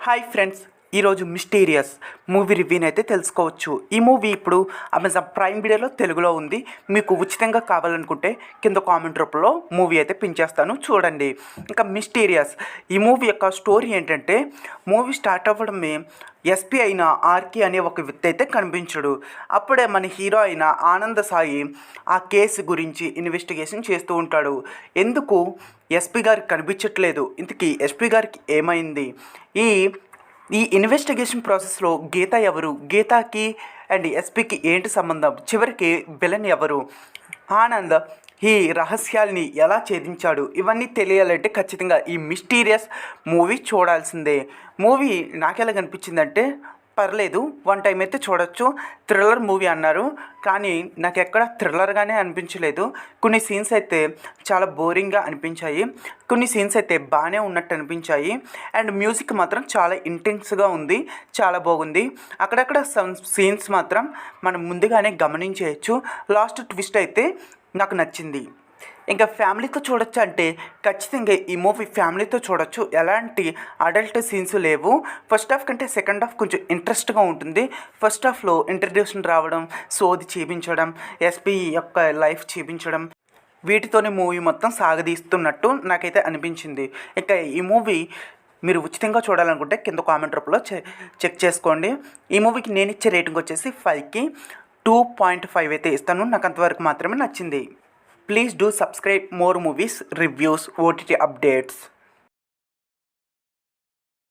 Hi friends, ఈరోజు mysterious movie రివ్యూని అయితే తెలుసుకోవచ్చు. ఈ మూవీ ఇప్పుడు అమెజాన్ ప్రైమ్ వీడియోలో తెలుగులో ఉంది. మీకు ఉచితంగా కావాలనుకుంటే కింద కామెంట్ రూపంలో మూవీ అయితే పించేస్తాను, చూడండి. ఇంకా మిస్టీరియస్ ఈ మూవీ యొక్క స్టోరీ ఏంటంటే, మూవీ స్టార్ట్ అవ్వడమే ఎస్పీ అయిన ఆర్కే అనే ఒక వ్యక్తి అయితే కనిపించడు. అప్పుడే మన హీరో అయిన ఆనంద సాయి ఆ కేసు గురించి ఇన్వెస్టిగేషన్ చేస్తూ ఉంటాడు. ఎందుకు ఎస్పీ గారికి కనిపించట్లేదు, ఇంతకీ ఎస్పీ గారికి ఏమైంది, ఈ ఈ ఇన్వెస్టిగేషన్ ప్రాసెస్లో గీత ఎవరు, గీతాకి అండ్ ఎస్పీకి ఏంటి సంబంధం, చివరికి విలన్ ఎవరు, ఆనంద్ ఈ రహస్యాల్ని ఎలా ఛేదించాడు, ఇవన్నీ తెలియాలంటే ఖచ్చితంగా ఈ మిస్టీరియస్ మూవీ చూడాల్సిందే. మూవీ నాకెలా కనిపించిందంటే, పర్లేదు, వన్ టైం అయితే చూడొచ్చు. థ్రిల్లర్ మూవీ అన్నారు, కానీ నాకు ఎక్కడ థ్రిల్లర్గానే అనిపించలేదు. కొన్ని సీన్స్ అయితే చాలా బోరింగ్గా అనిపించాయి, కొన్ని సీన్స్ అయితే బాగానే ఉన్నట్టు అనిపించాయి. అండ్ మ్యూజిక్ మాత్రం చాలా ఇంటెన్స్గా ఉంది, చాలా బాగుంది. అక్కడక్కడ సమ్ సీన్స్ మాత్రం మనం ముందుగానే గమనించవచ్చు. లాస్ట్ ట్విస్ట్ అయితే నాకు నచ్చింది. ఇంకా ఫ్యామిలీతో చూడొచ్చు అంటే ఖచ్చితంగా ఈ మూవీ ఫ్యామిలీతో చూడొచ్చు. ఎలాంటి అడల్ట్ సీన్స్ లేవు. ఫస్ట్ హాఫ్ కంటే సెకండ్ హాఫ్ కొంచెం ఇంట్రెస్ట్గా ఉంటుంది. ఫస్ట్ హాఫ్లో ఇంట్రడ్యూషన్ రావడం, సోది చూపించడం, ఎస్పీ యొక్క లైఫ్ చూపించడం, వీటితోనే మూవీ మొత్తం సాగదీస్తున్నట్టు నాకైతే అనిపించింది. ఇక ఈ మూవీ మీరు ఉచితంగా చూడాలనుకుంటే కింద కామెంట్ రూపంలో చెక్ చేసుకోండి. ఈ మూవీకి నేను ఇచ్చే రేటింగ్ వచ్చేసి 5కి 2.5 అయితే ఇస్తాను. నాకు అంతవరకు మాత్రమే నచ్చింది. Please do subscribe more movies, reviews, OTT updates.